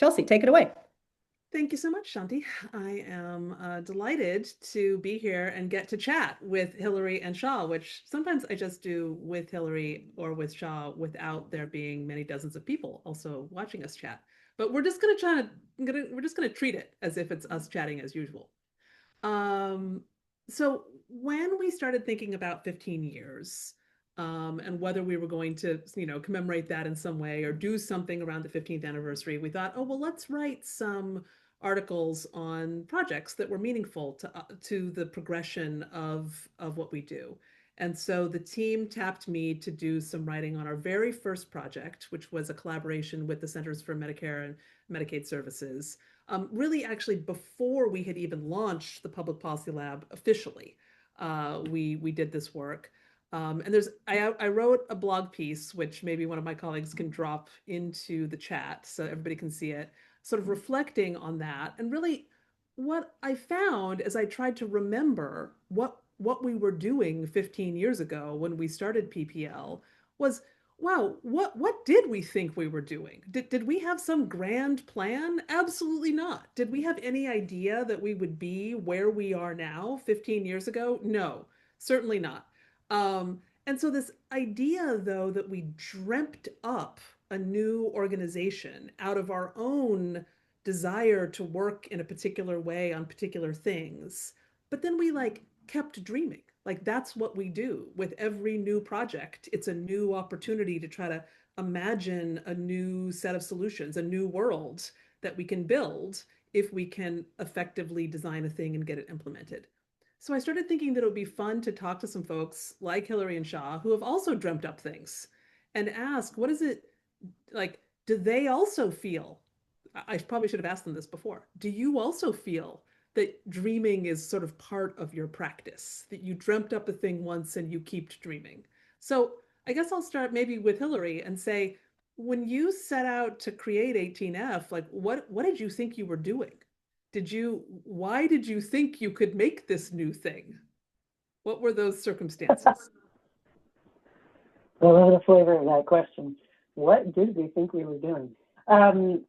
Chelsea, take it away. Thank you so much, Shanti. I am delighted to be here and get to chat with Hillary and Sha, which sometimes I just do with Hillary or with Sha without there being many dozens of people also watching us chat. But we're just we're just gonna treat it as if it's us chatting as usual. Um, so when we started thinking about 15 years, and whether we were going to, commemorate that in some way or do something around the 15th anniversary, we thought, oh, well, let's write some articles on projects that were meaningful to the progression of what we do. And so the team tapped me to do some writing on our very first project, which was a collaboration with the Centers for Medicare and Medicaid Services, really actually before we had even launched the Public Policy Lab officially. We did this work. And I wrote a blog piece, which maybe one of my colleagues can drop into the chat so everybody can see it, sort of reflecting on that. And really what I found as I tried to remember what we were doing 15 years ago when we started PPL was, wow, what did we think we were doing? Did we have some grand plan? Absolutely not. Did we have any idea that we would be where we are now 15 years ago? No, certainly not. And so this idea, though, that we dreamt up a new organization out of our own desire to work in a particular way on particular things, but then we kept dreaming. Like that's what we do with every new project. It's a new opportunity to try to imagine a new set of solutions, a new world that we can build if we can effectively design a thing and get it implemented. So I started thinking that it would be fun to talk to some folks like Hillary and Sha who have also dreamt up things and ask, what is it like? Do they also feel? I probably should have asked them this before. Do you also feel that dreaming is sort of part of your practice, that you dreamt up a thing once and you keep dreaming? So I guess I'll start maybe with Hillary and say, when you set out to create 18F, like what did you think you were doing? Why did you think you could make this new thing? What were those circumstances? I love the flavor of that question. What did we think we were doing? Um,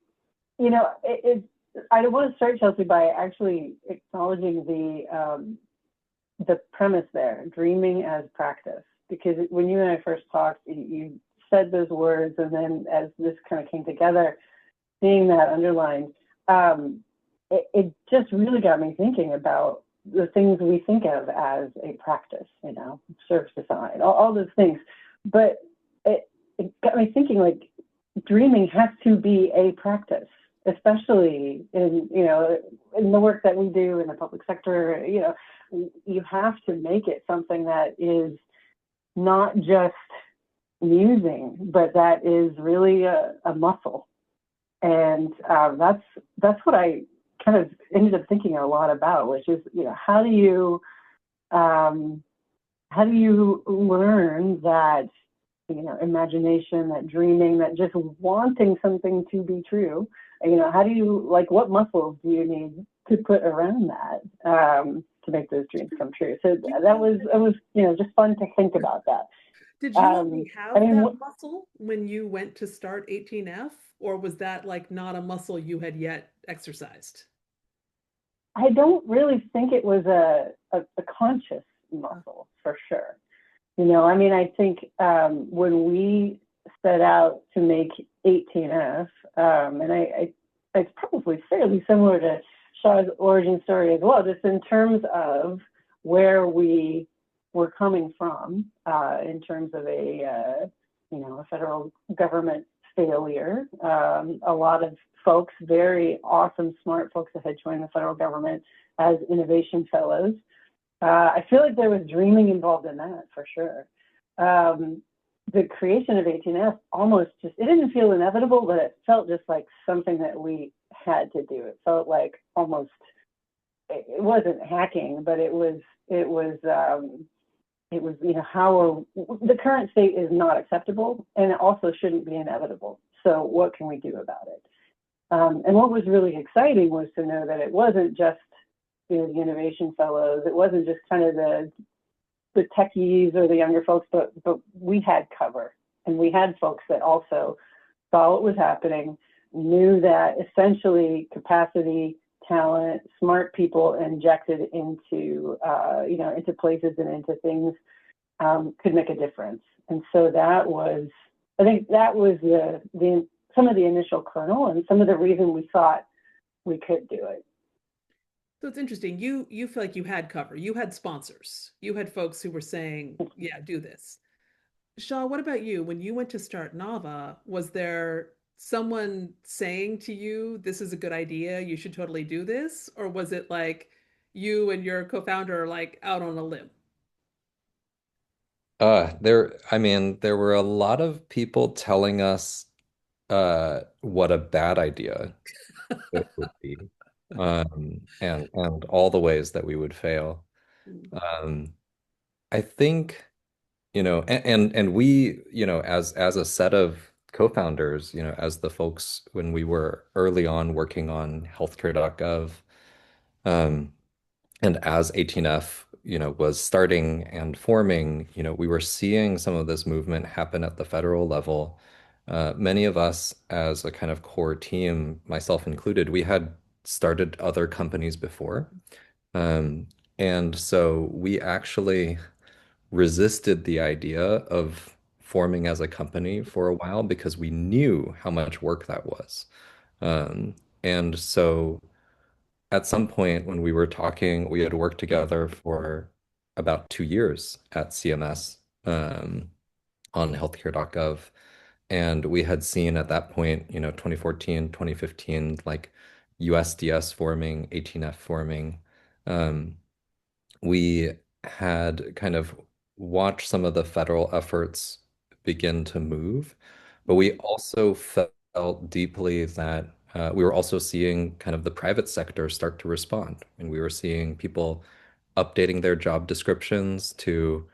I don't want to start, Chelsea, by actually acknowledging the premise there, dreaming as practice. Because when you and I first talked, you said those words, and then as this kind of came together, seeing that underlined, it just really got me thinking about the things we think of as a practice, service design, all those things. But it got me thinking, like, dreaming has to be a practice, especially in the work that we do in the public sector. You have to make it something that is not just musing, but that is really a muscle. And that's what I kind of ended up thinking a lot about, which is, how do you learn that, imagination, that dreaming, that just wanting something to be true? How do you, what muscles do you need to put around that to make those dreams come true? So it was just fun to think about that. Did you already have that muscle when you went to start 18F, or was that not a muscle you had yet exercised? I don't really think it was a conscious muscle, for sure. I think when we set out to make 18F, and it's probably fairly similar to Sha's origin story as well, just in terms of where we were coming from, in terms of a federal government failure. A lot of folks, very awesome, smart folks that had joined the federal government as innovation fellows. I feel like there was dreaming involved in that, for sure. The creation of 18F almost it didn't feel inevitable, but it felt just like something that we had to do. It felt like almost, it wasn't hacking, but it was how the current state is not acceptable, and it also shouldn't be inevitable. So what can we do about it? And what was really exciting was to know that it wasn't just the innovation fellows, it wasn't just kind of the techies or the younger folks, but we had cover, and we had folks that also saw what was happening, knew that essentially capacity, talent, smart people injected into into places and into things could make a difference. And so that was, I think that was the some of the initial kernel and some of the reason we thought we could do it. So it's interesting. You feel like you had cover. You had sponsors. You had folks who were saying, "Yeah, do this." Shaw, what about you? When you went to start Nava, was there someone saying to you, "This is a good idea. You should totally do this," or was it like you and your co-founder are like out on a limb? I mean, there were a lot of people telling us what a bad idea it would be. And all the ways that we would fail. Um, I think, and we, as a set of co-founders, as the folks when we were early on working on healthcare.gov, um, and as 18F, was starting and forming, we were seeing some of this movement happen at the federal level. Many of us, as a kind of core team, myself included, we had started other companies before. Um, and so we actually resisted the idea of forming as a company for a while because we knew how much work that was. Um, and so at some point when we were talking, we had worked together for about 2 years at CMS, on healthcare.gov. And we had seen at that point, 2014, 2015, like USDS forming, 18F forming. Um, we had kind of watched some of the federal efforts begin to move, but we also felt deeply that we were also seeing kind of the private sector start to respond. And we were seeing people updating their job descriptions to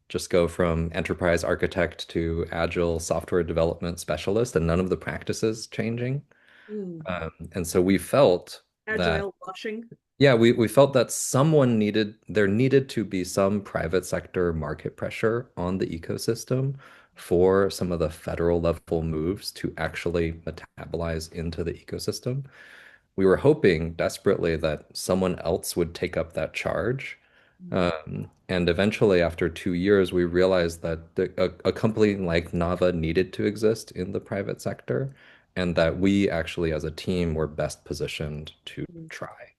just go from enterprise architect to agile software development specialist, and none of the practices changing. Mm. And so we felt that Agile washing. yeah, we felt that there needed to be some private sector market pressure on the ecosystem for some of the federal level moves to actually metabolize into the ecosystem. We were hoping desperately that someone else would take up that charge. And eventually, after 2 years, we realized that a company like Nava needed to exist in the private sector, and that we actually, as a team, were best positioned to Mm. try.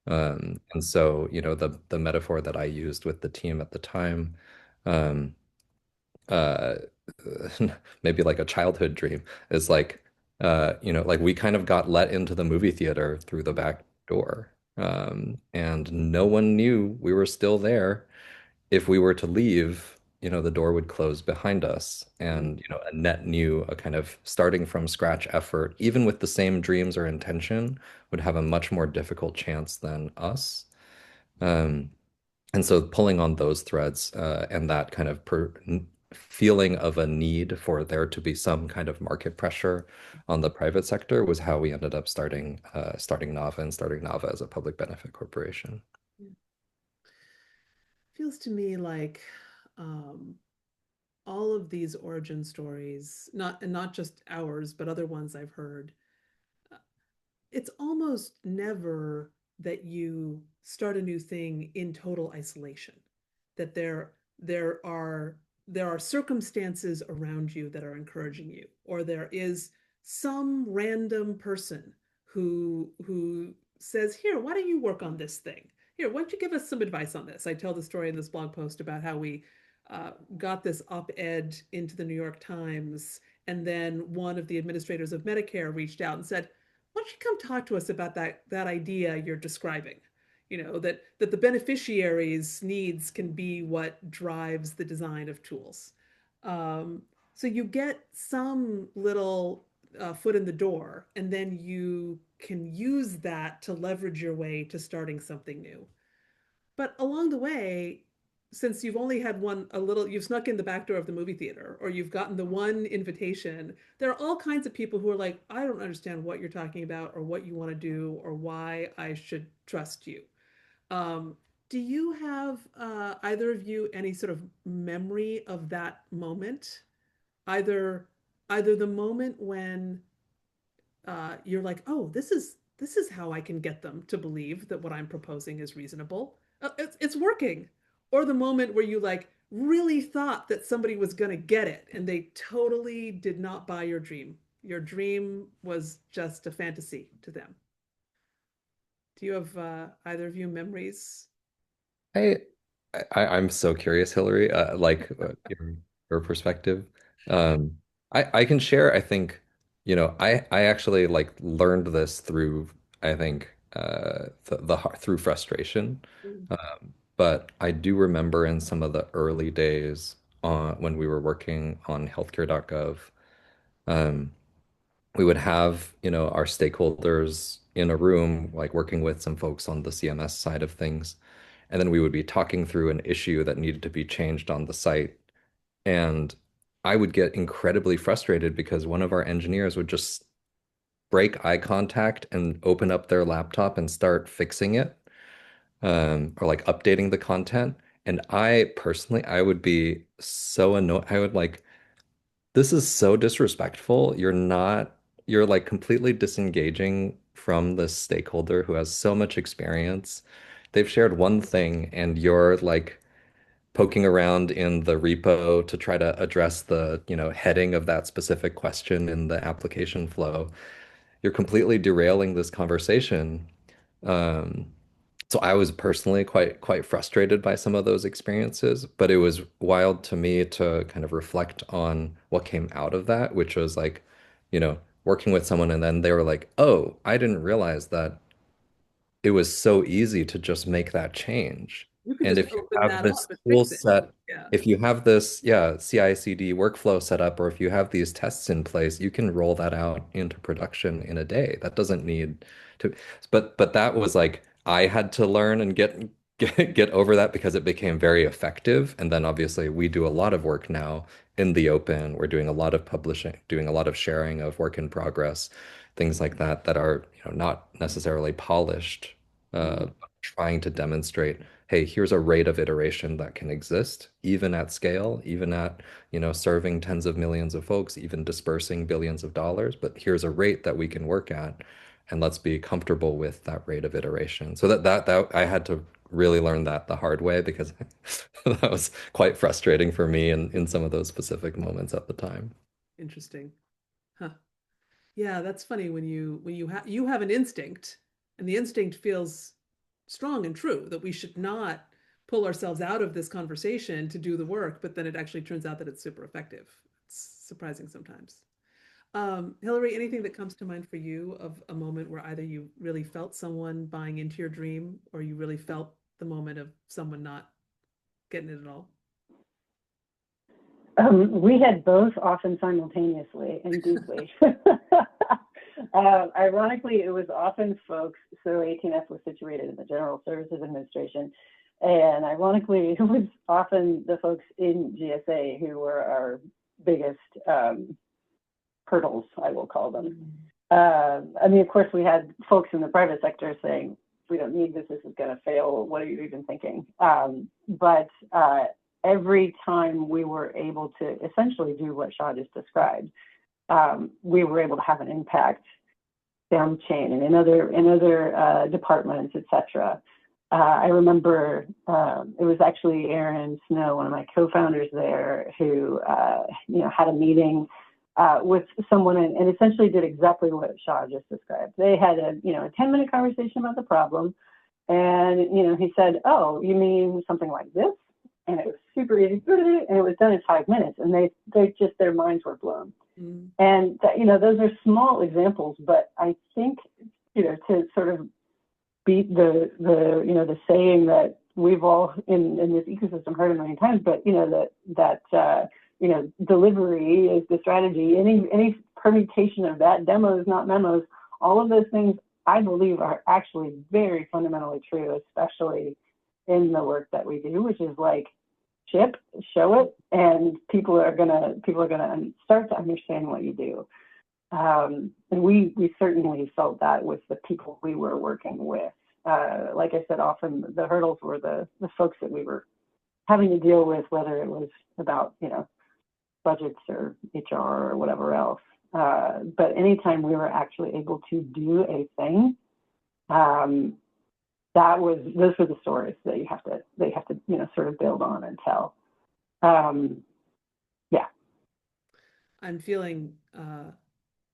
And so, the metaphor that I used with the team at the time, um, uh, maybe like a childhood dream, is like, like we kind of got let into the movie theater through the back door, and no one knew we were still there. If we were to leave, the door would close behind us, Mm. and a net new, a kind of starting from scratch effort, even with the same dreams or intention, would have a much more difficult chance than us. Um, and so pulling on those threads, and that kind of feeling of a need for there to be some kind of market pressure on the private sector was how we ended up starting Nava and starting Nava as a public benefit corporation. Yeah. Feels to me like um, all of these origin stories, not just ours, but other ones I've heard, it's almost never that you start a new thing in total isolation, that there are circumstances around you that are encouraging you, or there is some random person who says, "Here, why don't you work on this thing? Here, why don't you give us some advice on this?" I tell the story in this blog post about how we got this op-ed into the New York Times, and then one of the administrators of Medicare reached out and said, "Why don't you come talk to us about that idea you're describing? That the beneficiaries' needs can be what drives the design of tools." Um, so you get some little foot in the door, and then you can use that to leverage your way to starting something new. But along the way, since you've only had you've snuck in the back door of the movie theater, or you've gotten the one invitation, there are all kinds of people who are like, "I don't understand what you're talking about, or what you want to do, or why I should trust you." Do you have either of you any sort of memory of that moment? Either either the moment when you're like, oh, this is how I can get them to believe that what I'm proposing is reasonable. It's working. Or the moment where you like really thought that somebody was going to get it and they totally did not buy your dream. Your dream was just a fantasy to them. Do you have either of you memories? I, I'm so curious, Hillary, your perspective. Um, I can share, I think, I actually like learned this through, I think, through frustration. Mm. But I do remember in some of the early days when we were working on healthcare.gov, um, we would have, our stakeholders in a room, like working with some folks on the CMS side of things. And then we would be talking through an issue that needed to be changed on the site. And I would get incredibly frustrated because one of our engineers would just break eye contact and open up their laptop and start fixing it, or like updating the content. And I personally, I would be so annoyed. I would like, this is so disrespectful. You're like completely disengaging from the stakeholder who has so much experience. They've shared one thing and you're like poking around in the repo to try to address the, heading of that specific question in the application flow. You're completely derailing this conversation. Um, so I was personally quite frustrated by some of those experiences, but it was wild to me to kind of reflect on what came out of that, which was like, working with someone and then they were like, "Oh, I didn't realize that it was so easy to just make that change." You could And just if you open have that up this and tool fix it. set, Yeah. if you have this, yeah, CI/CD workflow set up, or if you have these tests in place, you can roll that out into production in a day. That doesn't need to, but that was like I had to learn and get over that because it became very effective. And then obviously we do a lot of work now in the open. We're doing a lot of publishing, doing a lot of sharing of work in progress, things like that that are, not necessarily polished, Mm. uh, trying to demonstrate, hey, here's a rate of iteration that can exist, even at scale, even at, serving tens of millions of folks, even dispersing billions of dollars. But here's a rate that we can work at, and let's be comfortable with that rate of iteration. So that I had to really learn that the hard way because that was quite frustrating for me in some of those specific moments at the time. Interesting. Huh. Yeah, that's funny when you have an instinct and the instinct feels strong and true that we should not pull ourselves out of this conversation to do the work, but then it actually turns out that it's super effective. It's surprising sometimes. Hillary, anything that comes to mind for you of a moment where either you really felt someone buying into your dream or you really felt the moment of someone not getting it at all? We had both often simultaneously and deeply. Ironically, it was often folks, so 18F was situated in the General Services Administration, and ironically, it was often the folks in GSA who were our biggest hurdles, I will call them. I mean, of course, we had folks in the private sector saying, we don't need this, this is going to fail, what are you even thinking? But every time we were able to essentially do what Sha just described, we were able to have an impact down the chain and in other departments, etc. I remember it was actually Aaron Snow, one of my co-founders there, who had a meeting with someone and essentially did exactly what Sha just described. They had a 10-minute conversation about the problem, and he said, "Oh, you mean something like this?" And it was super easy, and it was done in 5 minutes, and they just, their minds were blown. Mm. And that, those are small examples, but I think to sort of beat the saying that we've all in this ecosystem heard a million times, but delivery is the strategy. Any permutation of that, demos not memos, all of those things I believe are actually very fundamentally true, especially in the work that we do, which is like ship, show it, and people are gonna start to understand what you do. And we certainly felt that with the people we were working with. Like I said, often the hurdles were the folks that we were having to deal with, whether it was about budgets or HR or whatever else. But anytime we were actually able to do a thing, those were the stories that you have to sort of build on and tell. Yeah. I'm feeling a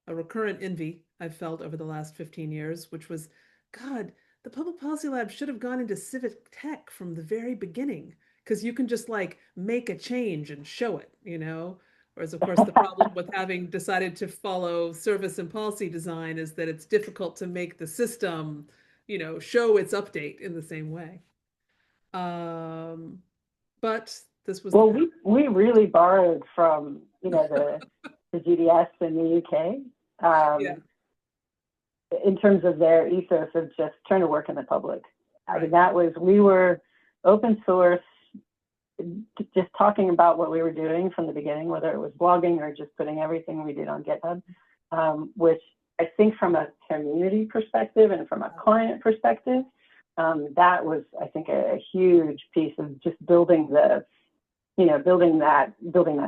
recurrent envy I've felt over the last 15 years, which was, God, the public policy lab should have gone into civic tech from the very beginning, because you can just like make a change and show it, you know? Whereas, of course, the problem with having decided to follow service and policy design is that it's difficult to make the system, show its update in the same way. But this was well, we really borrowed from the GDS in the UK. Yeah. In terms of their ethos of just trying to work in the public. Right. I mean, we were open source, just talking about what we were doing from the beginning, whether it was blogging or just putting everything we did on GitHub, which I think from a community perspective and from a client perspective, that was, I think, a huge piece of just building that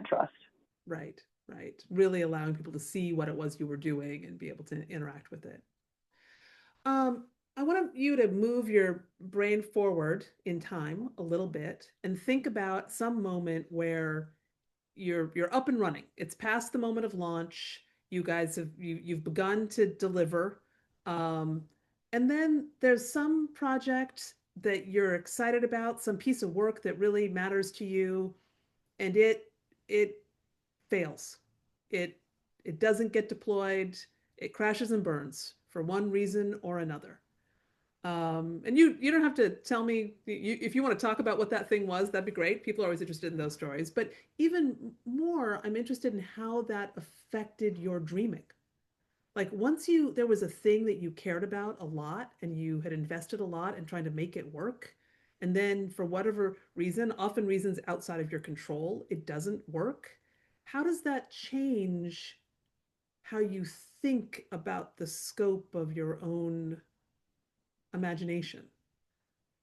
trust. Right. Really allowing people to see what it was you were doing and be able to interact with it. I want you to move your brain forward in time a little bit and think about some moment where you're up and running. It's past the moment of launch. You guys you've begun to deliver. And then there's some project that you're excited about, some piece of work that really matters to you, and it fails. It it doesn't get deployed. It crashes and burns for one reason or another. And you don't have to tell me if you want to talk about what that thing was, that'd be great. People are always interested in those stories. But even more, I'm interested in how that affected your dreaming. Like there was a thing that you cared about a lot and you had invested a lot in trying to make it work. And then for whatever reason, often reasons outside of your control, it doesn't work. How does that change how you think about the scope of your own imagination?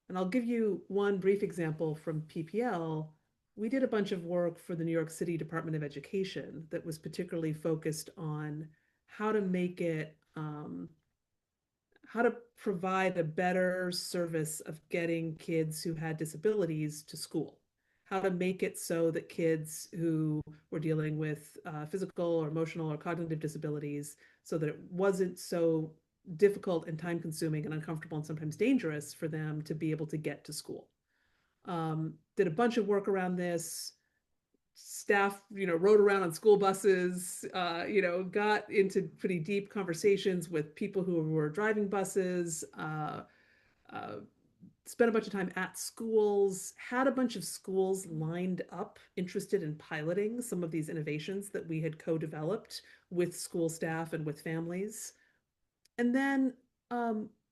And I'll give you one brief example from PPL. We did a bunch of work for the New York City Department of Education that was particularly focused on how to make it, how to provide a better service of getting kids who had disabilities to school, how to make it so that kids who were dealing with physical or emotional or cognitive disabilities, so that it wasn't so difficult and time consuming and uncomfortable and sometimes dangerous for them to be able to get to school. Did a bunch of work around this. Staff, rode around on school buses, got into pretty deep conversations with people who were driving buses, spent a bunch of time at schools, had a bunch of schools lined up, interested in piloting some of these innovations that we had co-developed with school staff and with families. And then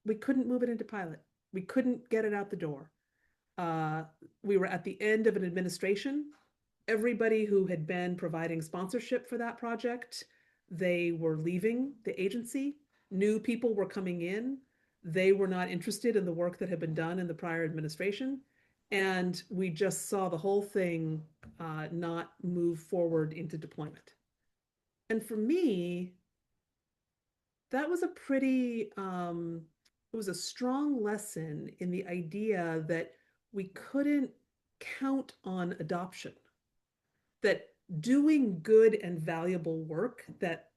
we couldn't move it into pilot. We couldn't get it out the door. We were at the end of an administration. Everybody who had been providing sponsorship for that project, they were leaving the agency. New people were coming in. They were not interested in the work that had been done in the prior administration. And we just saw the whole thing not move forward into deployment. And for me, that was it was a strong lesson in the idea that we couldn't count on adoption, that doing good and valuable work that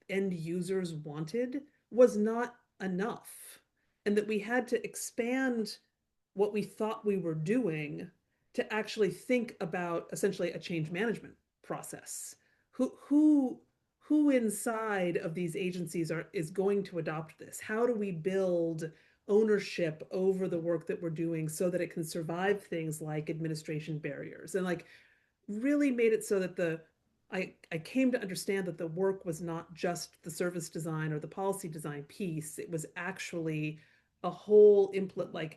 end users wanted was not enough, and that we had to expand what we thought we were doing to actually think about essentially a change management process. Who inside of these agencies is going to adopt this? How do we build ownership over the work that we're doing so that it can survive things like administration barriers? And like really made it so that I came to understand that the work was not just the service design or the policy design piece. It was actually a whole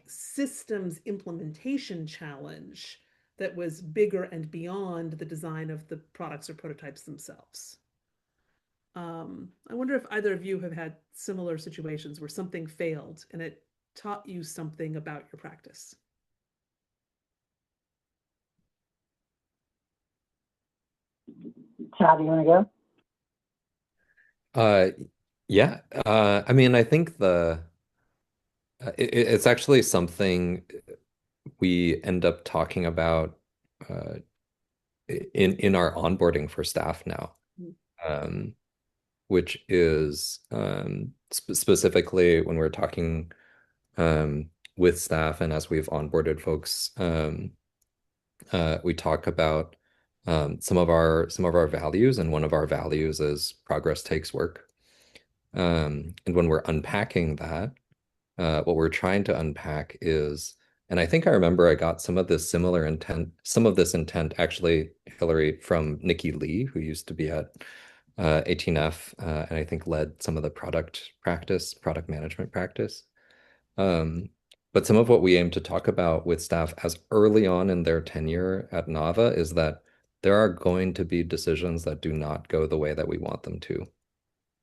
systems implementation challenge that was bigger and beyond the design of the products or prototypes themselves. I wonder if either of you have had similar situations where something failed and it taught you something about your practice. Chad, do you want to go? Uh, yeah. I mean, I think it's actually something we end up talking about uh, in our onboarding for staff now, um, which is specifically when we're talking with staff and as we've onboarded folks, we talk about some of our values, and one of our values is progress takes work. And when we're unpacking that, what we're trying to unpack is, and I think I remember I got some of this intent actually, Hillary, from Nikki Lee, who used to be at 18F, and I think led some of the product management practice. Um, but some of what we aim to talk about with staff as early on in their tenure at Nava is that there are going to be decisions that do not go the way that we want them to.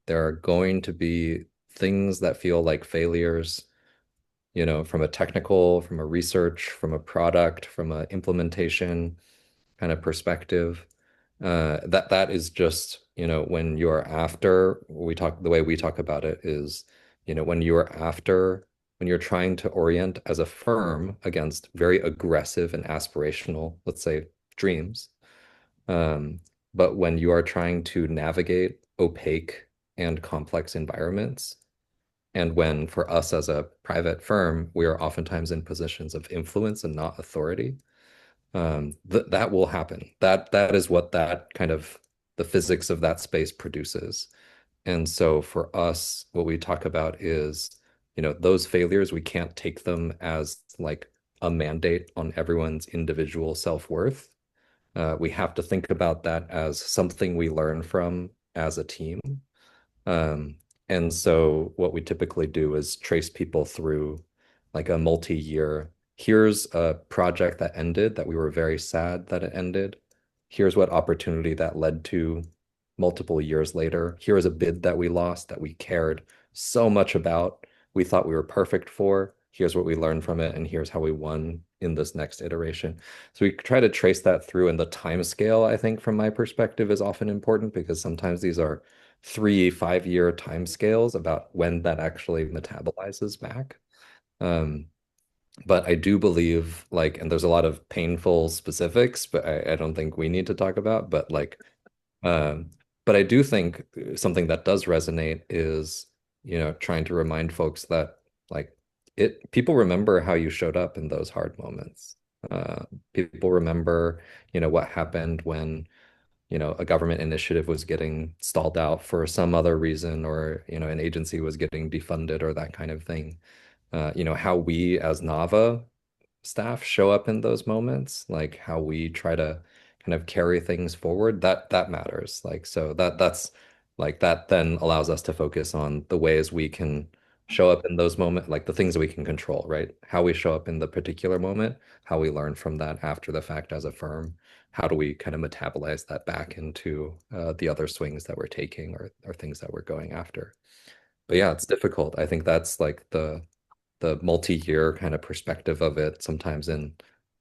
There are going to be things that feel like failures, from a technical, from a research, from a product, from a implementation kind of perspective. That is just, when you're after, the way we talk about it is, when you're trying to orient as a firm against very aggressive and aspirational, let's say, dreams. Um, but when you are trying to navigate opaque and complex environments, and when for us as a private firm, we are oftentimes in positions of influence and not authority, that will happen. That is what that kind of the physics of that space produces. And so for us, what we talk about is, those failures, we can't take them as like a mandate on everyone's individual self-worth. We have to think about that as something we learn from as a team. Um, and so what we typically do is trace people through like a multi-year. Here's a project that ended that we were very sad that it ended. Here's what opportunity that led to multiple years later. Here is a bid that we lost that we cared so much about. We thought we were perfect for. Here's what we learned from it, and here's how we won in this next iteration. So we try to trace that through, and the time scale, I think, from my perspective, is often important because sometimes these are 3, 5 year time scales about when that actually metabolizes back. Um, but I do believe like, and there's a lot of painful specifics, but I don't think we need to talk about, but like, um, but I do think something that does resonate is, trying to remind folks that like people remember how you showed up in those hard moments. People remember, what happened when a government initiative was getting stalled out for some other reason, or an agency was getting defunded or that kind of thing. How we as Nava staff show up in those moments, like how we try to kind of carry things forward, that matters. Like, so that's like that then allows us to focus on the ways we can show up in those moments, like the things that we can control, right? How we show up in the particular moment, how we learn from that after the fact as a firm, how do we kind of metabolize that back into the other swings that we're taking, or things that we're going after. But yeah, it's difficult. I think that's like the multi-year kind of perspective of it sometimes in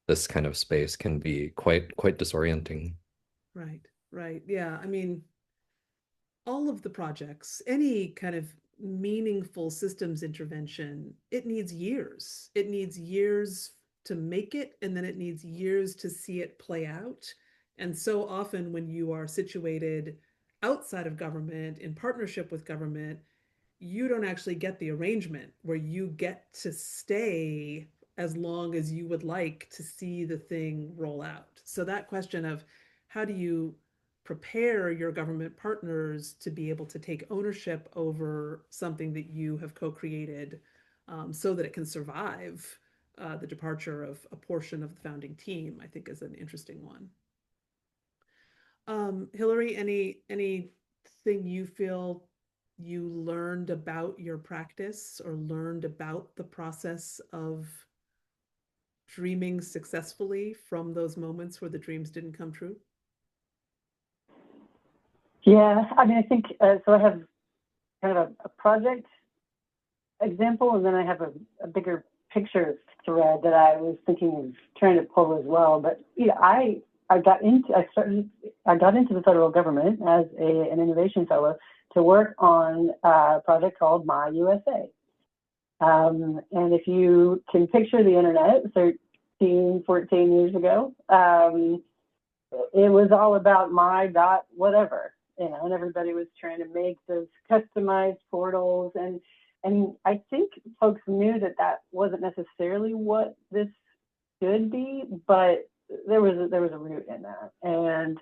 this kind of space can be quite disorienting. Right, right. Yeah. I mean, all of the projects, any kind of meaningful systems intervention, it needs years. It needs years to make it, and then it needs years to see it play out. And so often, when you are situated outside of government, in partnership with government, you don't actually get the arrangement where you get to stay as long as you would like to see the thing roll out. So that question of how do you prepare your government partners to be able to take ownership over something that you have co-created, so that it can survive the departure of a portion of the founding team, I think is an interesting one. Hillary, anything you feel you learned about your practice or learned about the process of dreaming successfully from those moments where the dreams didn't come true? Yeah, I mean, I think so. I have kind of a project example, and then I have a bigger picture thread that I was thinking of trying to pull as well. But I I got into the federal government as an innovation fellow to work on a project called My USA. And if you can picture the internet 13, 14 years ago, it was all about my dot whatever, and everybody was trying to make those customized portals. And I think folks knew that that wasn't necessarily what this should be, but there was a root in that. And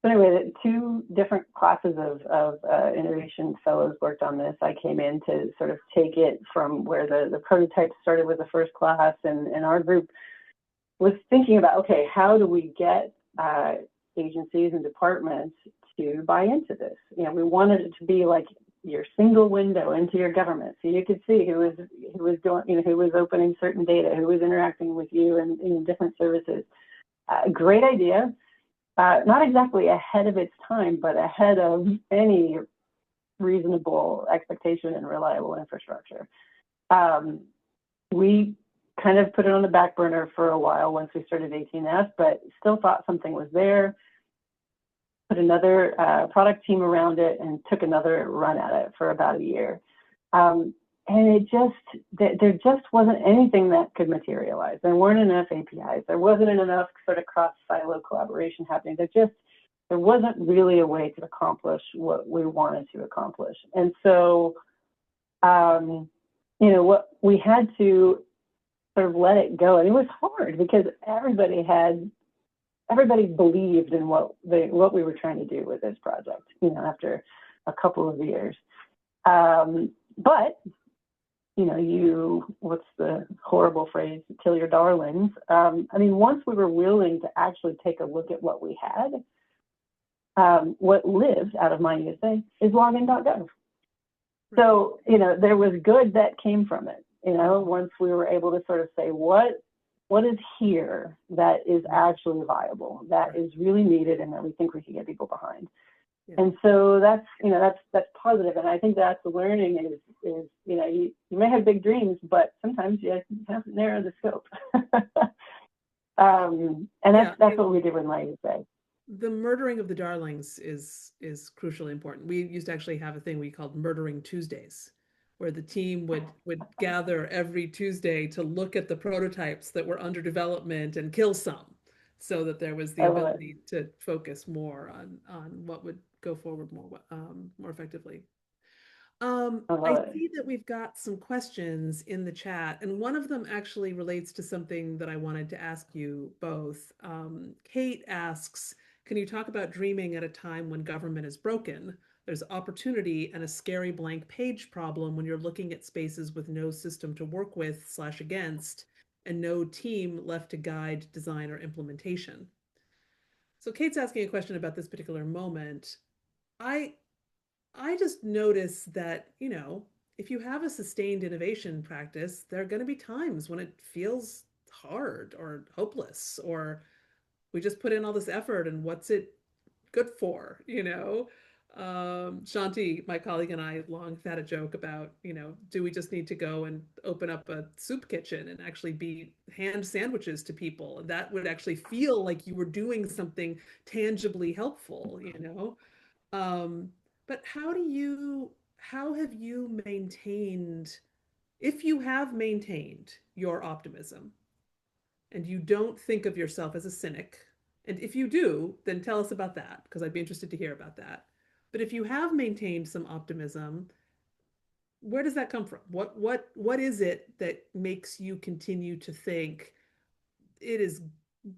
so anyway, two different classes of innovation fellows worked on this. I came in to sort of take it from where the prototype started with the first class, and our group was thinking about, okay, how do we get agencies and departments to buy into this? We wanted it to be like your single window into your government, so you could see who was doing, who was opening certain data, who was interacting with you and in different services. Great idea. Not exactly ahead of its time, but ahead of any reasonable expectation and reliable infrastructure. We kind of put it on the back burner for a while once we started 18F, but still thought something was there. Put another product team around it and took another run at it for about a year. And there just wasn't anything that could materialize. There weren't enough APIs. There wasn't enough sort of cross-silo collaboration happening. There wasn't really a way to accomplish what we wanted to accomplish. And so, what we had to sort of let it go. And it was hard because everybody believed in what we were trying to do with this project, after a couple of years. But what's the horrible phrase, kill your darlings. Once we were willing to actually take a look at what we had, what lived out of My USA is login.gov. So, there was good that came from it, once we were able to sort of say, what is here that is actually viable, that is really needed, and that we think we can get people behind. Yeah. And so that's positive. And I think that's the learning is you may have big dreams, but sometimes you have to narrow the scope. And that's what we did with My USA. The murdering of the darlings is crucially important. We used to actually have a thing we called Murdering Tuesdays, where the team would gather every Tuesday to look at the prototypes that were under development and kill some, so that there was the ability to focus more on what would go forward more effectively. I see that we've got some questions in the chat, and one of them actually relates to something that I wanted to ask you both. Kate asks, can you talk about dreaming at a time when government is broken? There's opportunity and a scary blank page problem when you're looking at spaces with no system to work with / against, and no team left to guide design or implementation. So Kate's asking a question about this particular moment. I just notice that, if you have a sustained innovation practice, there are going to be times when it feels hard or hopeless, or we just put in all this effort and what's it good for, Shanti, my colleague, and I long had a joke about, do we just need to go and open up a soup kitchen and actually hand sandwiches to people? And that would actually feel like you were doing something tangibly helpful, But how have you maintained, if you have maintained your optimism and you don't think of yourself as a cynic, and if you do, then tell us about that, because I'd be interested to hear about that. But if you have maintained some optimism, where does that come from? What is it that makes you continue to think it is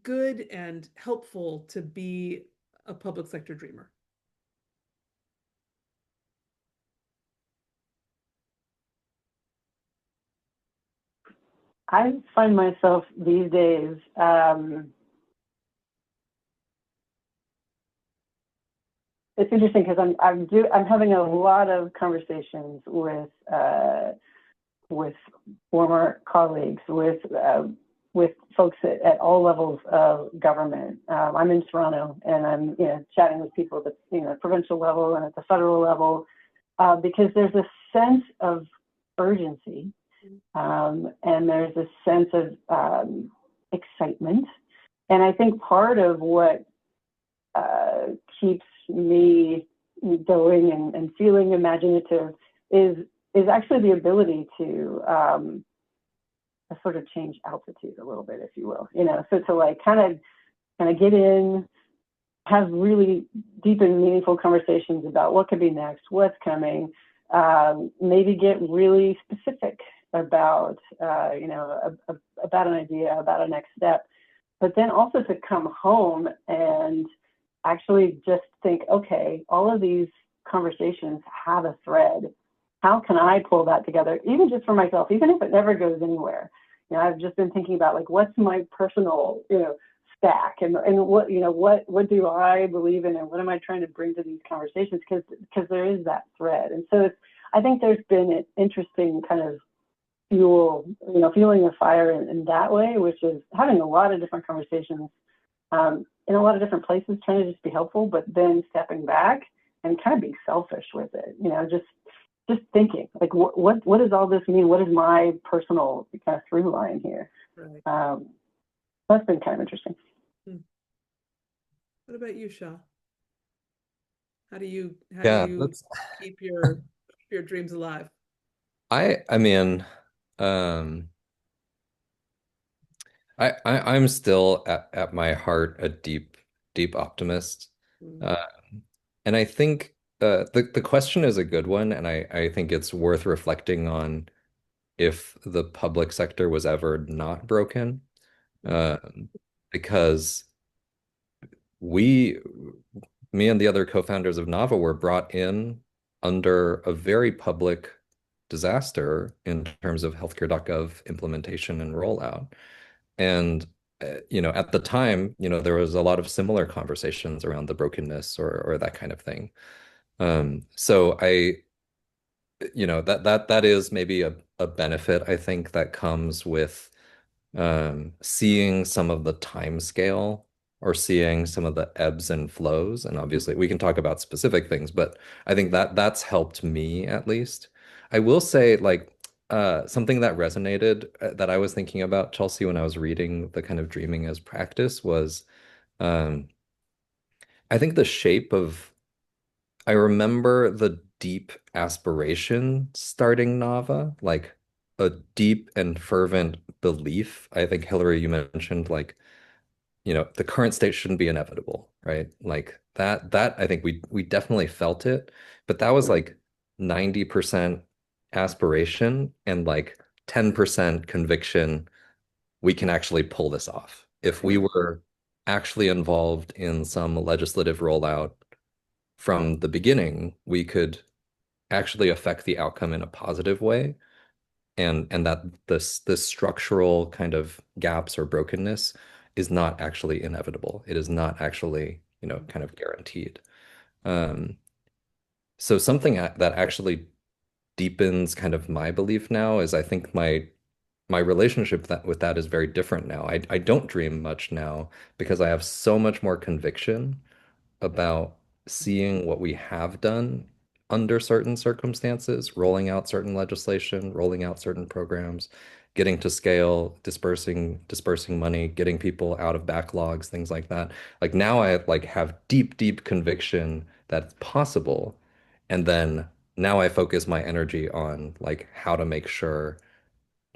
good and helpful to be a public sector dreamer? I find myself these days it's interesting because I'm having a lot of conversations with former colleagues, with folks at all levels of government. I'm in Toronto, and I'm chatting with people at the provincial level and at the federal level, because there's a sense of urgency, and there's a sense of excitement And I think part of what keeps me going and feeling imaginative is actually the ability to sort of change altitude a little bit, if you will. So to like kind of get in, have really deep and meaningful conversations about what could be next, what's coming, maybe get really specific about about an idea, about a next step, but then also to come home and actually just think, okay, all of these conversations have a thread. How can I pull that together, even just for myself, even if it never goes anywhere? I've just been thinking about like, what's my personal, stack, and what, what do I believe in, and what am I trying to bring to these conversations? Because there is that thread, and so I think there's been an interesting kind of fueling a fire in that way, which is having a lot of different conversations in a lot of different places, trying to just be helpful, but then stepping back and kind of being selfish with it, just thinking like, what does all this mean? What is my personal kind of through line here? Right. That's been kind of interesting. What about you, Sha? How do Yeah, you that's keep your dreams alive? I mean, um I'm still at my heart a deep optimist. Mm. Uh, and I think the question is a good one, and I think it's worth reflecting on if the public sector was ever not broken. Um, because we, me and the other co-founders of Nava were brought in under a very public disaster in terms of healthcare.gov implementation and rollout. And at the time, there was a lot of similar conversations around the brokenness or that kind of thing. So that is maybe a benefit I think that comes with seeing some of the time scale or seeing some of the ebbs and flows. And obviously, we can talk about specific things, but I think that's helped me at least. I will say, like, something that resonated that I was thinking about, Chelsea, when I was reading the kind of dreaming as practice was um, I think the shape of, I remember the deep aspiration starting Nava, like a deep and fervent belief. I think Hillary, you mentioned like the current state shouldn't be inevitable, right? Like that I think we definitely felt it, but that was like 90% aspiration and like 10% conviction we can actually pull this off. If we were actually involved in some legislative rollout from the beginning, we could actually affect the outcome in a positive way, and that this structural kind of gaps or brokenness is not actually inevitable. It is not actually, kind of guaranteed. Um, so something that actually deepens kind of my belief now is I think my relationship with that is very different now. I don't dream much now because I have so much more conviction about seeing what we have done under certain circumstances, rolling out certain legislation, rolling out certain programs, getting to scale, dispersing money, getting people out of backlogs, things like that. Like now I like have deep conviction that it's possible. And then now I focus my energy on like how to make sure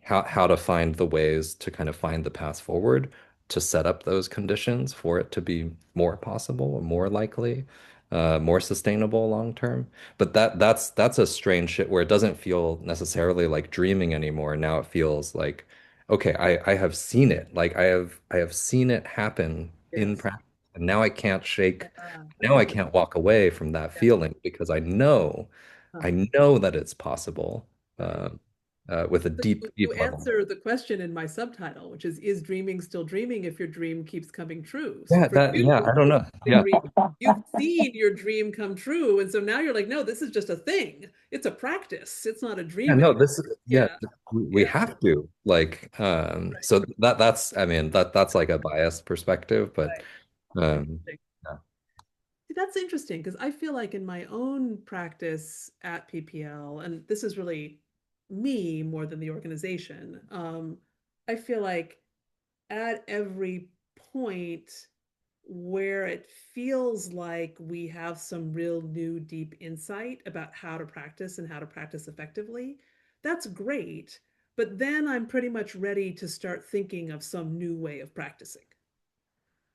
how to find the ways to kind of find the path forward to set up those conditions for it to be more possible, more likely, more sustainable long term. But that's a strange shit where it doesn't feel necessarily like dreaming anymore. Now it feels like, okay, I have seen it. Like I have seen it happen in Yes. practice. And now I can't shake, Yeah. now I can't walk away from that Yeah. feeling because Huh. I know that it's possible. Right. Um, with a So you deep level. answer the question in my subtitle, which is dreaming still dreaming if your dream keeps coming true? So Yeah, for yeah, you, I don't know. Yeah. Hillary, you've seen your dream come true. And so now you're like, no, this is just a thing. It's a practice. It's not a Yeah, dream no, anymore. this is yeah, Yeah. we Yeah. have to like Right. so that's I mean that's like a biased perspective, but Right. um Interesting. yeah. See, that's interesting because I feel like in my own practice at PPL, and this is really me more than the organization, I feel like at every point where it feels like we have some real new deep insight about how to practice and how to practice effectively, that's great. But then I'm pretty much ready to start thinking of some new way of practicing.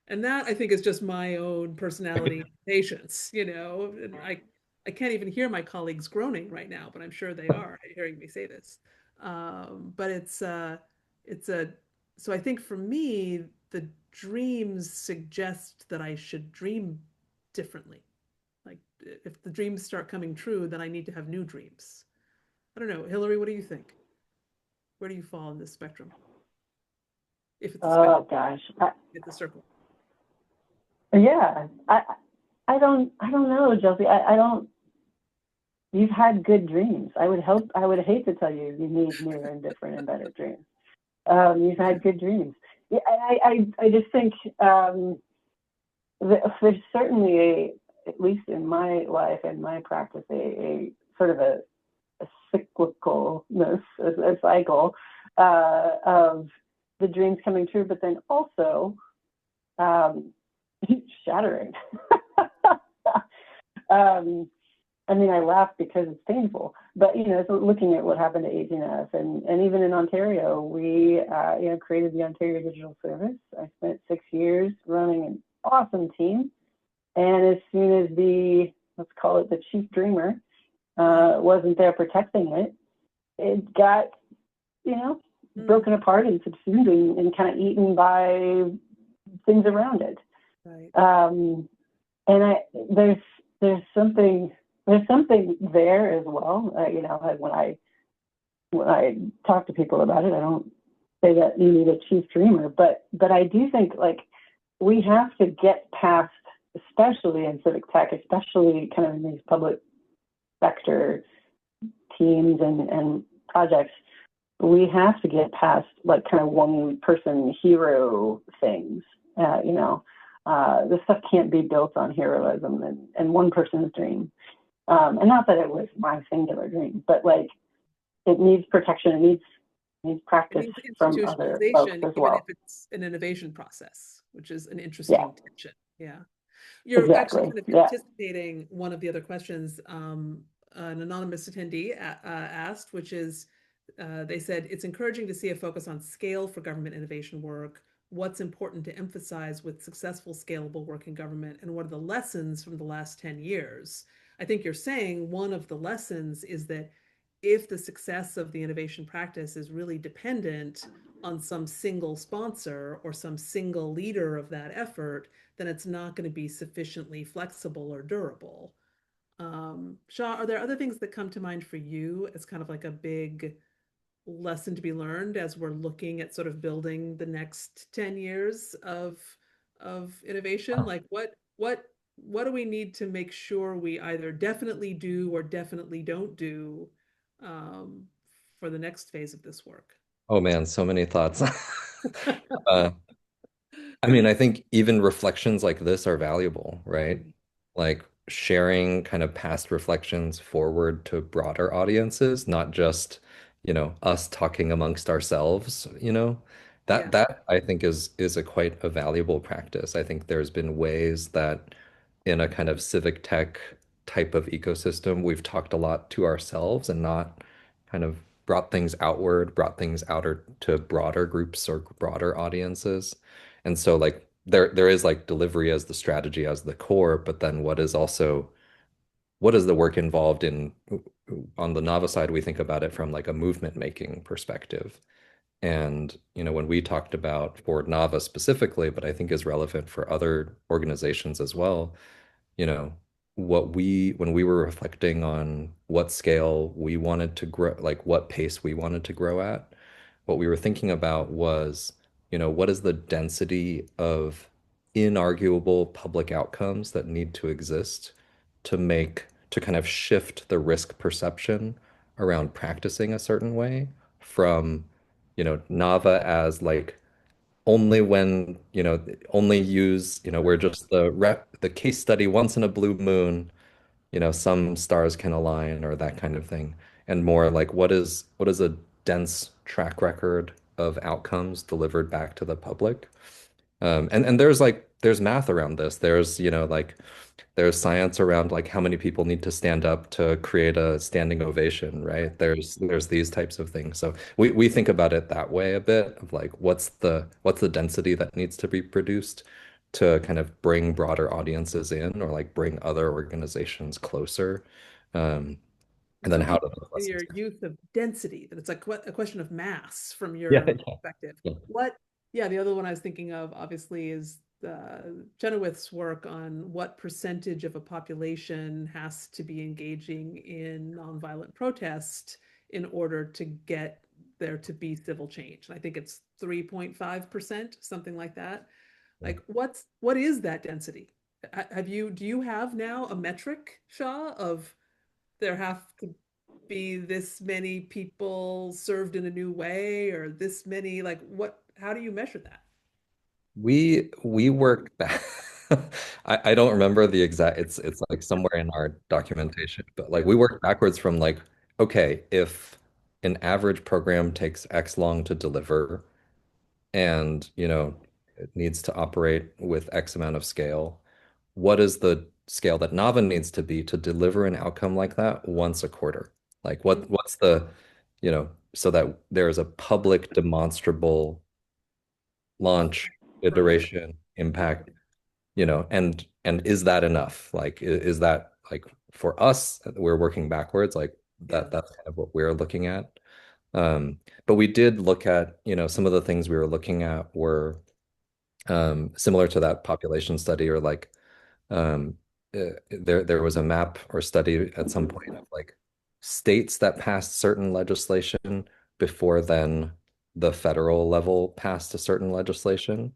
And that I think is just my own personality patience, and I can't even hear my colleagues groaning right now, but I'm sure they are hearing me say this. But it's a so I think for me, the dreams suggest that I should dream differently. Like if the dreams start coming true, then I need to have new dreams. I don't know. Hillary, what do you think? Where do you fall in this spectrum? If it's a spectrum, Oh gosh. it's a circle. Yeah. I don't know, Chelsea. I don't. You've had good dreams. I would hate to tell you you need newer and different and better dreams. You've had good dreams. Yeah, I just think there's certainly at least in my life and my practice, a sort of a cyclicalness, a cycle of the dreams coming true, but then also um, shattering. um, I mean, I laugh because it's painful, but so looking at what happened to AGNS and even in Ontario, we created the Ontario Digital Service. I spent 6 years running an awesome team, and as soon as the let's call it the chief dreamer wasn't there protecting it, it got broken apart and subsumed and kind of eaten by things around it. Right. And there's something there as well. Like when I talk to people about it, I don't say that you need a chief dreamer, but I do think like we have to get past, especially in civic tech, especially kind of in these public sector teams and projects, we have to get past like kind of one person hero things. This stuff can't be built on heroism and one person's dream. And not that it was my singular dream, but like it needs protection. It needs It practice means from other folks institutionalization, as even if well. it's an innovation process, which is an Yeah, interesting tension. Yeah. You're actually exactly. kind of Yeah. anticipating one of the other questions an anonymous attendee asked, which is they said it's encouraging to see a focus on scale for government innovation work. What's important to emphasize with successful scalable work in government, and what are the lessons from the last 10 years? I think you're saying one of the lessons is that if the success of the innovation practice is really dependent on some single sponsor or some single leader of that effort, then it's not going to be sufficiently flexible or durable. Sha, are there other things that come to mind for you as kind of like a big lesson to be learned as we're looking at sort of building the next 10 years of innovation? Like what do we need to make sure we either definitely do or definitely don't do um, for the next phase of this work? Oh man, so many thoughts. Uh, I mean, I think even reflections like this are valuable, right? Like sharing kind of past reflections forward to broader audiences, not just, us talking amongst ourselves, Yeah, That I think is a quite a valuable practice. I think there's been ways that in a kind of civic tech type of ecosystem, we've talked a lot to ourselves and not kind of brought things outward, brought things outer to broader groups or broader audiences. And so like there is like delivery as the strategy as the core, but then what is the work involved in on the Nava side, we think about it from like a movement making perspective. And when we talked about for Nava specifically, but I think is relevant for other organizations as well, you know, when we were reflecting on what scale we wanted to grow, like what pace we wanted to grow at, what we were thinking about was, what is the density of inarguable public outcomes that need to exist to kind of shift the risk perception around practicing a certain way from, Nava as like only when, only use, we're just the case study once in a blue moon, some stars can align or that kind of thing. And more like what is a dense track record of outcomes delivered back to the public? And there's math around this. There's, like there's science around like how many people need to stand up to create a standing ovation, right? There's these types of things. So we think about it that way a bit of like what's the density that needs to be produced to kind of bring broader audiences in or like bring other organizations closer. Um, and then how Something do those in lessons your go? use of density, that it's like a question of mass from Yeah, your yeah, perspective. yeah. What, yeah, the other one I was thinking of obviously is Chenoweth's work on what percentage of a population has to be engaging in nonviolent protest in order to get there to be civil change. And I think it's 3.5%, something like that. Yeah. Like what is that density? Do you have now a metric, Shaw, of there have to be this many people served in a new way or this many, like what, how do you measure that? We work back. I don't remember the exact, it's like somewhere in our documentation, but like we work backwards from like, okay, if an average program takes X long to deliver and it needs to operate with X amount of scale, what is the scale that Nava needs to be to deliver an outcome like that once a quarter? Like what's the, so that there is a public demonstrable launch, Right. iteration, impact, and is that enough? Like, is that like for us, we're working backwards, like Yeah. that's kind of what we're looking at. But we did look at, some of the things we were looking at were similar to that population study or like there was a map or study at some point of like states that passed certain legislation before then the federal level passed a certain legislation.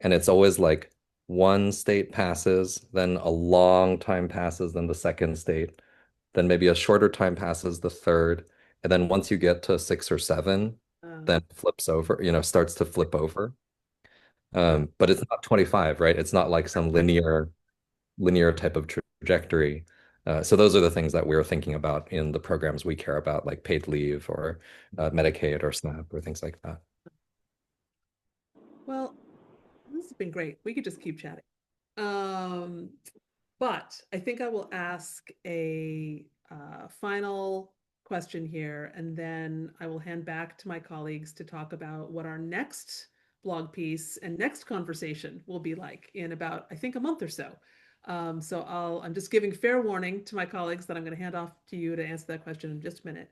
And it's always like one state passes, then a long time passes, then the second state, then maybe a shorter time passes the third. And then once you get to six or seven, Uh, then flips over, starts to flip over. But it's not 25, right? It's not like some linear type of trajectory. So those are the things that we're thinking about in the programs we care about, like paid leave or Medicaid or SNAP or things like that. well, this has been great. We could just keep chatting. Um, but I think I will ask a final question here, and then I will hand back to my colleagues to talk about what our next blog piece and next conversation will be like in about, I think, a month or so. So I'm just giving fair warning to my colleagues that I'm going to hand off to you to answer that question in just a minute.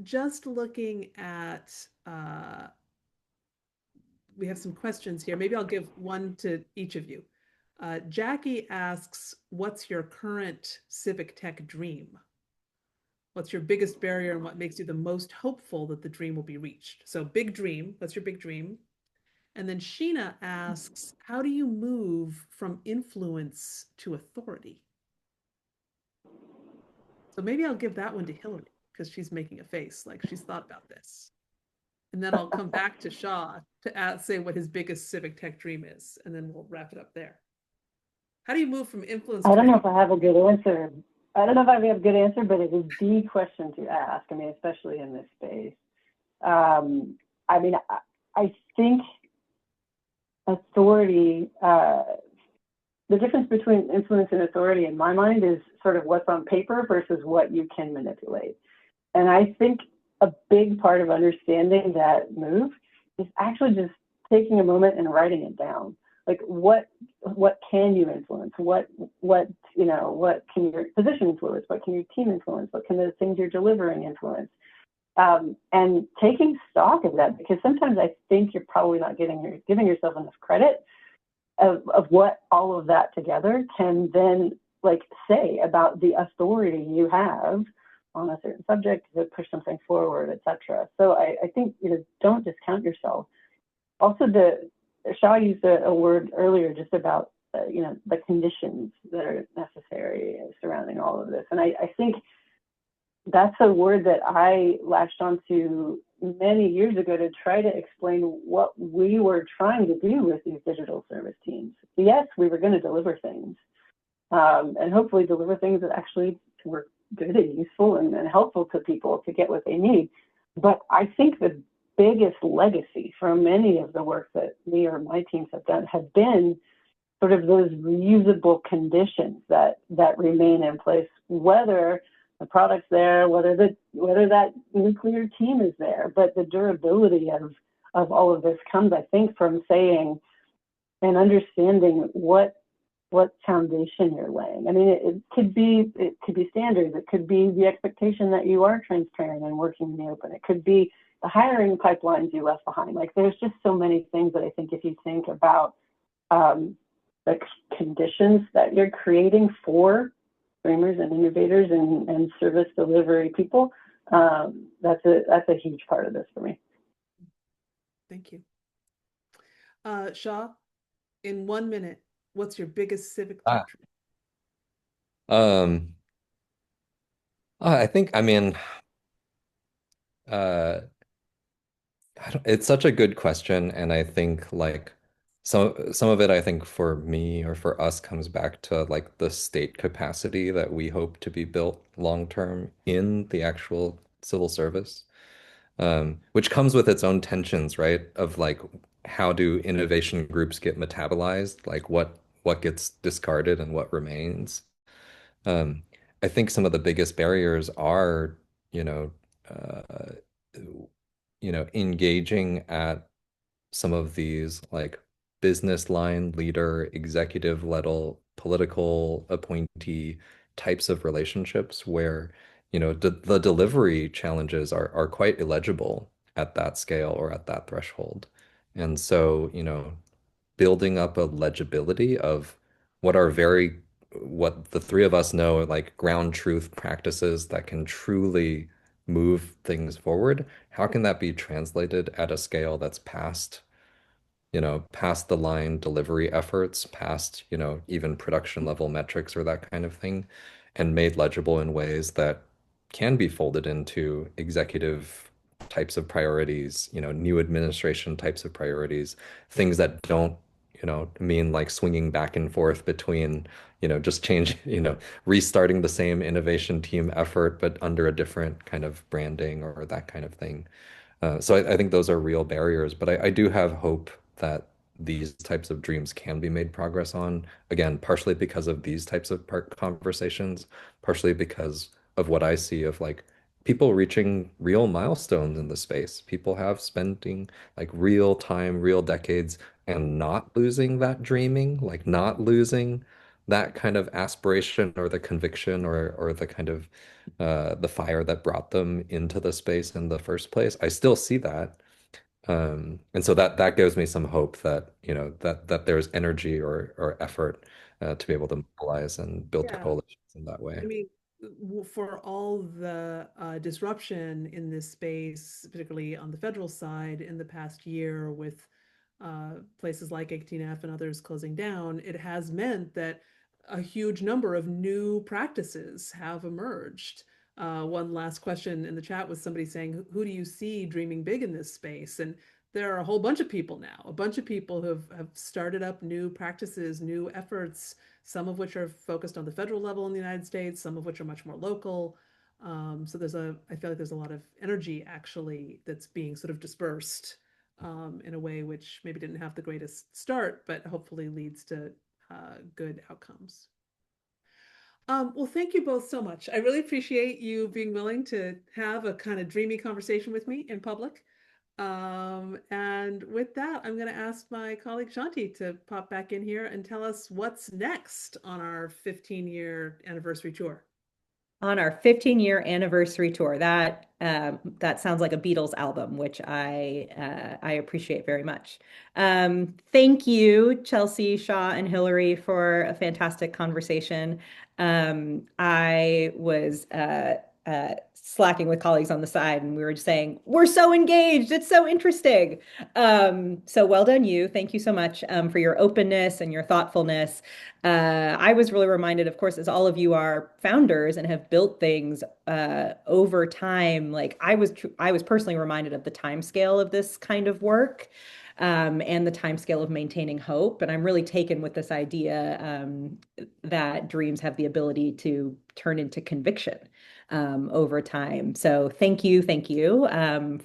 Just looking at we have some questions here. Maybe I'll give one to each of you. Jackie asks, what's your current civic tech dream? What's your biggest barrier and what makes you the most hopeful that the dream will be reached? So big dream, what's your big dream? And then Sheena asks, how do you move from influence to authority? So maybe I'll give that one to Hillary because she's making a face like she's thought about this. And then I'll come back to Shaw to say what his biggest civic tech dream is, and then we'll wrap it up there. How do you move from influence I to don't know if authority? I have a good answer. I don't know if I have a good answer, but it is the question to ask. I mean, especially in this space. I mean, I think authority, the difference between influence and authority in my mind is sort of what's on paper versus what you can manipulate. And I think a big part of understanding that move is actually just taking a moment and writing it down. Like what can you influence? What can your position influence? What can your team influence? What can the things you're delivering influence? And taking stock of that, because sometimes I think you're probably not giving yourself enough credit of what all of that together can then like say about the authority you have on a certain subject to push something forward, etc. So I think don't discount yourself. Also, Shah used a word earlier just about the conditions that are necessary surrounding all of this, and I think that's a word that I latched onto many years ago to try to explain what we were trying to do with these digital service teams. Yes, we were going to deliver things, and hopefully deliver things that actually were good and useful and helpful to people to get what they need. But I think the biggest legacy from any of the work that me or my teams have done have been sort of those reusable conditions that remain in place, whether the product's there, whether that nuclear team is there. But the durability of all of this comes, I think, from saying and understanding what foundation you're laying. I mean, it could be standards. It could be the expectation that you are transparent and working in the open. It could be the hiring pipelines you left behind. Like, there's just so many things that I think if you think about the conditions that you're creating for dreamers and innovators and service delivery people, that's a huge part of this for me. Thank you. Sha, in 1 minute, what's your biggest civic Ah, victory? um, I think, I mean, uh, it's such a good question, and I think like some of it, I think for me or for us comes back to like the state capacity that we hope to be built long term in the actual civil service, which comes with its own tensions, right? Of like how do innovation groups get metabolized, like what gets discarded and what remains. Um, I think some of the biggest barriers are, you know, uh, engaging at some of these like business line leader, executive level, political appointee types of relationships where, the delivery challenges are quite illegible at that scale or at that threshold. And so, building up a legibility of what are what the three of us know, like ground truth practices that can truly move things forward. How can that be translated at a scale that's past the line delivery efforts, past, even production level metrics or that kind of thing, and made legible in ways that can be folded into executive types of priorities, new administration types of priorities, things that don't, mean like swinging back and forth between, just change, restarting the same innovation team effort, but under a different kind of branding or that kind of thing. So I think those are real barriers, but I do have hope that these types of dreams can be made progress on. Again, partially because of these types of conversations, partially because of what I see of like people reaching real milestones in the space. People have spending like real time, real decades and not losing that dreaming, like not losing that kind of aspiration or the conviction or the kind of the fire that brought them into the space in the first place. I still see that. And so that gives me some hope that, that there's energy or effort to be able to mobilize and build Yeah. coalitions in that I way. mean, for all the disruption in this space, particularly on the federal side in the past year with places like 18F and others closing down, it has meant that a huge number of new practices have emerged. One last question in the chat was somebody saying, who do you see dreaming big in this space? And there are a whole bunch of people now, a bunch of people who have started up new practices, new efforts, some of which are focused on the federal level in the United States, some of which are much more local. So I feel like there's a lot of energy actually that's being sort of dispersed in a way which maybe didn't have the greatest start, but hopefully leads to good outcomes. Well, thank you both so much. I really appreciate you being willing to have a kind of dreamy conversation with me in public. And with that, I'm going to ask my colleague Shanti to pop back in here and tell us what's next on our 15-year anniversary tour. On our 15-year anniversary tour. That sounds like a Beatles album, which I appreciate very much. Thank you, Chelsea, Shaw, and Hillary, for a fantastic conversation. I was slacking with colleagues on the side, and we were just saying, we're so engaged. It's so interesting. So well done, you. Thank you so much for your openness and your thoughtfulness. I was really reminded, of course, as all of you are founders and have built things over time. Like I was personally reminded of the time scale of this kind of work. And the time scale of maintaining hope. And I'm really taken with this idea that dreams have the ability to turn into conviction. over time. So thank you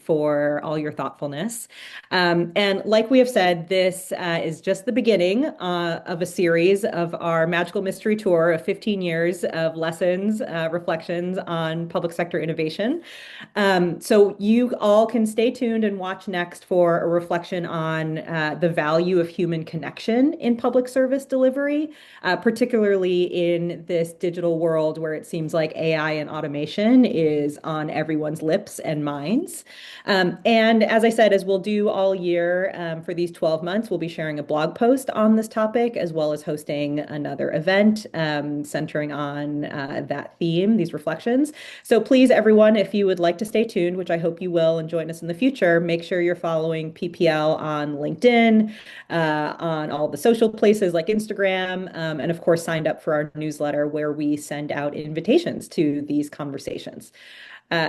for all your thoughtfulness. And like we have said, this is just the beginning of a series of our Magical Mystery Tour of 15 years of lessons, reflections on public sector innovation. So you all can stay tuned and watch next for a reflection on the value of human connection in public service delivery, particularly in this digital world where it seems like AI and automation is on everyone's lips and minds. And as I said, as we'll do all year for these 12 months, we'll be sharing a blog post on this topic, as well as hosting another event centering on that theme, these reflections. So please, everyone, if you would like to stay tuned, which I hope you will, and join us in the future, make sure you're following PPL on LinkedIn, on all the social places like Instagram, and of course, signed up for our newsletter where we send out invitations to these conversations.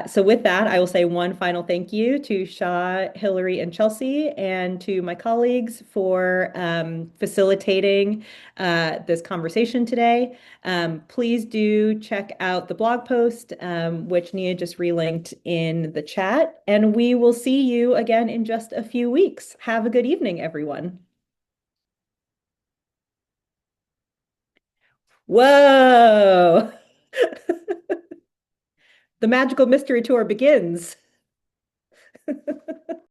So with that, I will say one final thank you to Sha, Hillary, and Chelsea, and to my colleagues for facilitating this conversation today. Please do check out the blog post, which Nia just relinked in the chat, and we will see you again in just a few weeks. Have a good evening, everyone. Whoa! The magical mystery tour begins.